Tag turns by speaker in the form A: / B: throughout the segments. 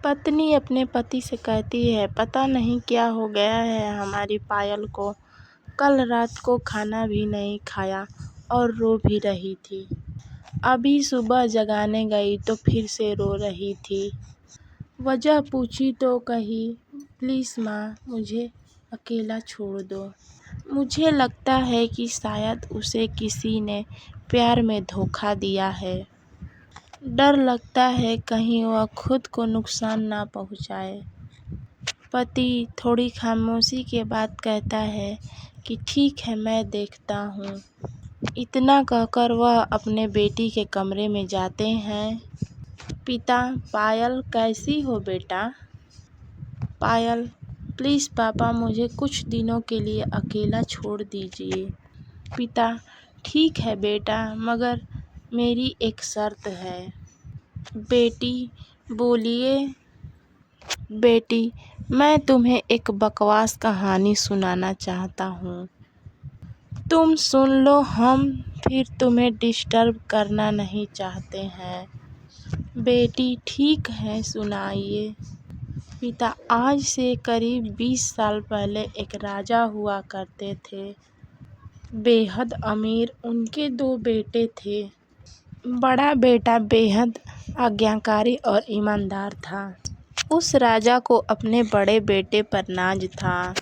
A: पत्नी अपने पति से कहती है, पता नहीं क्या हो गया है हमारी पायल को। कल रात को खाना भी नहीं खाया और रो भी रही थी। अभी सुबह जगाने गई तो फिर से रो रही थी। वजह पूछी तो कही, प्लीज़ माँ, मुझे अकेला छोड़ दो। मुझे लगता है कि शायद उसे किसी ने प्यार में धोखा दिया है। डर लगता है कहीं वह खुद को नुकसान ना पहुँचाए। पति थोड़ी खामोशी के बाद कहता है कि ठीक है, मैं देखता हूँ। इतना कहकर वह अपने बेटी के कमरे में जाते हैं। पिता, पायल कैसी हो बेटा? पायल, प्लीज़ पापा, मुझे कुछ दिनों के लिए अकेला छोड़ दीजिए। पिता, ठीक है बेटा, मगर मेरी एक शर्त है। बेटी, बोलिए। बेटी, मैं तुम्हें एक बकवास कहानी सुनाना चाहता हूँ। तुम सुन लो, हम फिर तुम्हें डिस्टर्ब करना नहीं चाहते हैं। बेटी, ठीक है, सुनाइए। पिता, आज से करीब 20 साल पहले एक राजा हुआ करते थे, बेहद अमीर। उनके 2 बेटे थे। बड़ा बेटा बेहद आज्ञाकारी और ईमानदार था। उस राजा को अपने बड़े बेटे पर नाज था।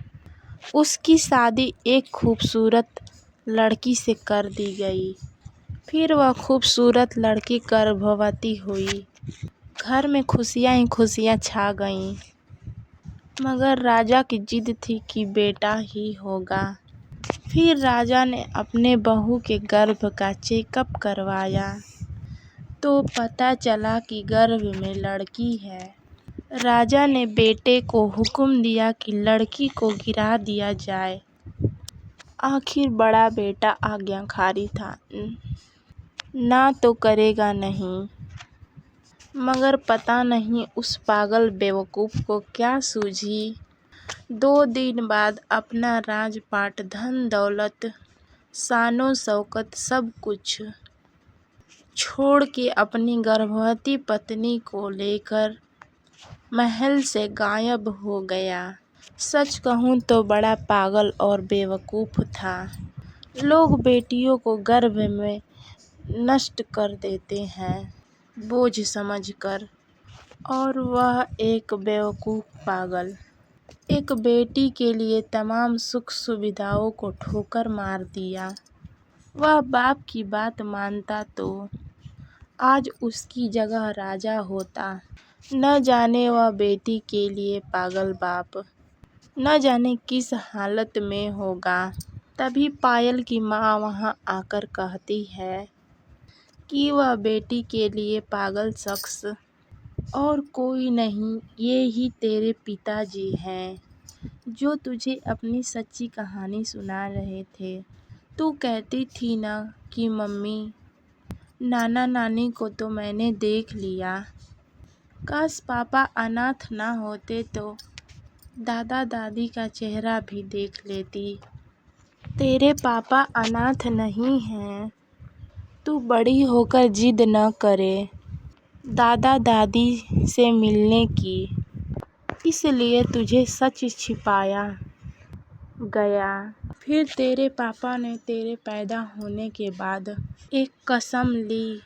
A: उसकी शादी एक खूबसूरत लड़की से कर दी गई। फिर वह खूबसूरत लड़की गर्भवती हुई। घर में खुशियाँ ही खुशियाँ छा गईं। मगर राजा की जिद थी कि बेटा ही होगा। फिर राजा ने अपने बहू के गर्भ का चेकअप करवाया तो पता चला कि गर्भ में लड़की है। राजा ने बेटे को हुक्म दिया कि लड़की को गिरा दिया जाए। आखिर बड़ा बेटा आज्ञाकारी था, ना तो करेगा नहीं। मगर पता नहीं उस पागल बेवकूफ़ को क्या सूझी। 2 दिन बाद अपना राजपाट, धन दौलत, शानो शौकत सब कुछ छोड़ के अपनी गर्भवती पत्नी को लेकर महल से गायब हो गया। सच कहूँ तो बड़ा पागल और बेवकूफ़ था। लोग बेटियों को गर्भ में नष्ट कर देते हैं बोझ समझकर, और वह एक बेवकूफ़ पागल एक बेटी के लिए तमाम सुख सुविधाओं को ठोकर मार दिया। वह बाप की बात मानता तो आज उसकी जगह राजा होता। न जाने वह बेटी के लिए पागल बाप न जाने किस हालत में होगा। तभी पायल की माँ वहाँ आकर कहती है कि वह बेटी के लिए पागल शख्स और कोई नहीं, ये ही तेरे पिताजी हैं, जो तुझे अपनी सच्ची कहानी सुना रहे थे। तू कहती थी ना कि मम्मी, नाना नानी को तो मैंने देख लिया। काश पापा अनाथ ना होते तो दादा दादी का चेहरा भी देख लेती। तेरे पापा अनाथ नहीं हैं। तू बड़ी होकर जिद न करे दादा दादी से मिलने की, इसलिए तुझे सच छिपाया गया। फिर तेरे पापा ने तेरे पैदा होने के बाद एक कसम ली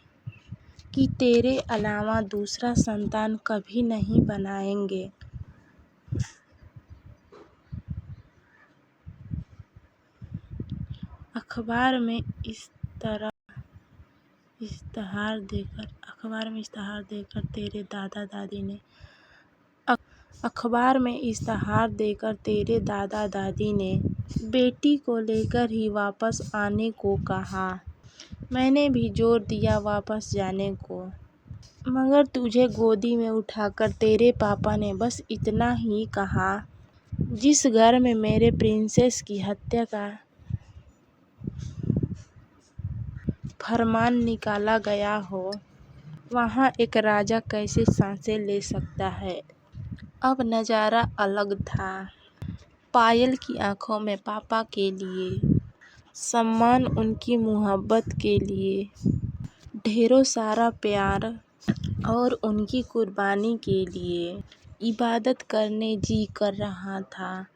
A: कि तेरे अलावा दूसरा संतान कभी नहीं बनाएंगे। अखबार में इश्तहार देकर तेरे दादा दादी ने बेटी को लेकर ही वापस आने को कहा। मैंने भी जोर दिया वापस जाने को, मगर तुझे गोदी में उठाकर तेरे पापा ने बस इतना ही कहा, जिस घर में मेरे प्रिंसेस की हत्या का फरमान निकाला गया हो, वहाँ एक राजा कैसे सांसें ले सकता है। अब नज़ारा अलग था। पायल की आंखों में पापा के लिए सम्मान, उनकी मोहब्बत के लिए ढेरों सारा प्यार और उनकी कुर्बानी के लिए इबादत करने जी कर रहा था।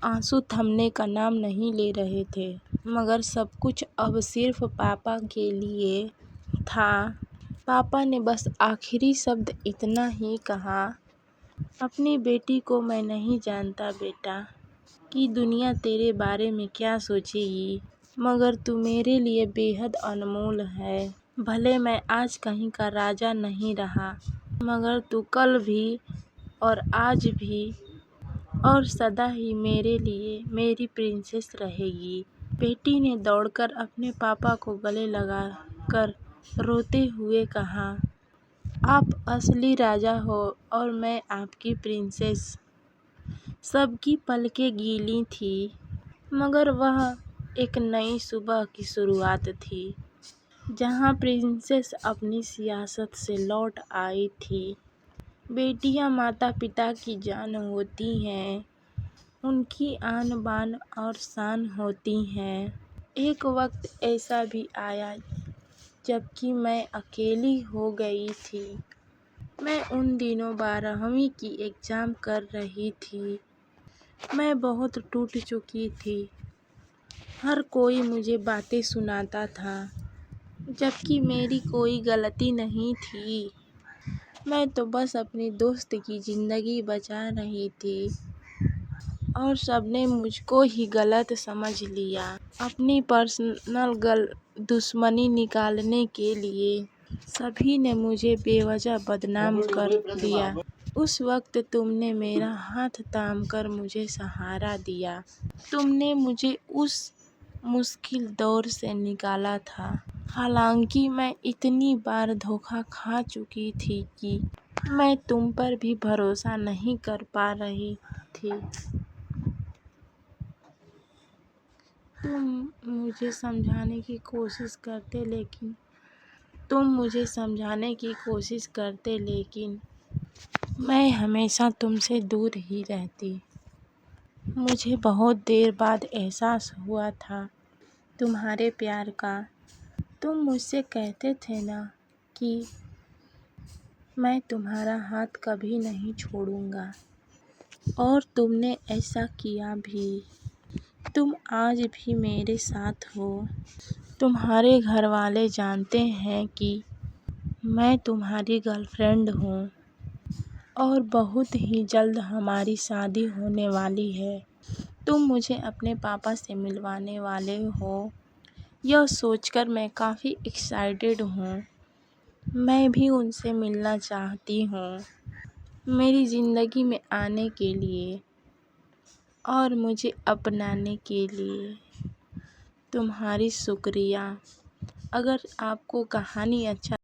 A: आंसू थमने का नाम नहीं ले रहे थे, मगर सब कुछ अब सिर्फ पापा के लिए था। पापा ने बस आखिरी शब्द इतना ही कहा, अपनी बेटी को मैं नहीं जानता बेटा कि दुनिया तेरे बारे में क्या सोचेगी, मगर तू मेरे लिए बेहद अनमोल है। भले मैं आज कहीं का राजा नहीं रहा, मगर तू कल भी और आज भी और सदा ही मेरे लिए मेरी प्रिंसेस रहेगी। बेटी ने दौड़कर अपने पापा को गले लगाकर रोते हुए कहा, आप असली राजा हो और मैं आपकी प्रिंसेस। सबकी पलकें गीली थी, मगर वह एक नई सुबह की शुरुआत थी, जहां प्रिंसेस अपनी सियासत से लौट आई थी। बेटियां माता पिता की जान होती हैं, उनकी आन बान और शान होती हैं। एक वक्त ऐसा भी आया जबकि मैं अकेली हो गई थी। मैं उन दिनों 12वीं की एग्ज़ाम कर रही थी। मैं बहुत टूट चुकी थी। हर कोई मुझे बातें सुनाता था, जबकि मेरी कोई गलती नहीं थी। मैं तो बस अपनी दोस्त की ज़िंदगी बचा रही थी और सबने मुझको ही गलत समझ लिया। अपनी पर्सनल दुश्मनी निकालने के लिए सभी ने मुझे बेवजह बदनाम कर दिया। उस वक्त तुमने मेरा हाथ थामकर मुझे सहारा दिया। तुमने मुझे उस मुश्किल दौर से निकाला था। हालांकि मैं इतनी बार धोखा खा चुकी थी कि मैं तुम पर भी भरोसा नहीं कर पा रही थी। तुम मुझे समझाने की कोशिश करते लेकिन मैं हमेशा तुमसे दूर ही रहती। मुझे बहुत देर बाद एहसास हुआ था तुम्हारे प्यार का। तुम मुझसे कहते थे ना कि मैं तुम्हारा हाथ कभी नहीं छोड़ूंगा, और तुमने ऐसा किया भी। तुम आज भी मेरे साथ हो। तुम्हारे घर वाले जानते हैं कि मैं तुम्हारी गर्लफ्रेंड हूँ और बहुत ही जल्द हमारी शादी होने वाली है। तुम मुझे अपने पापा से मिलवाने वाले हो, यह सोचकर मैं काफ़ी एक्साइटेड हूँ। मैं भी उनसे मिलना चाहती हूँ, मेरी ज़िंदगी में आने के लिए और मुझे अपनाने के लिए। तुम्हारी शुक्रिया। अगर आपको कहानी अच्छा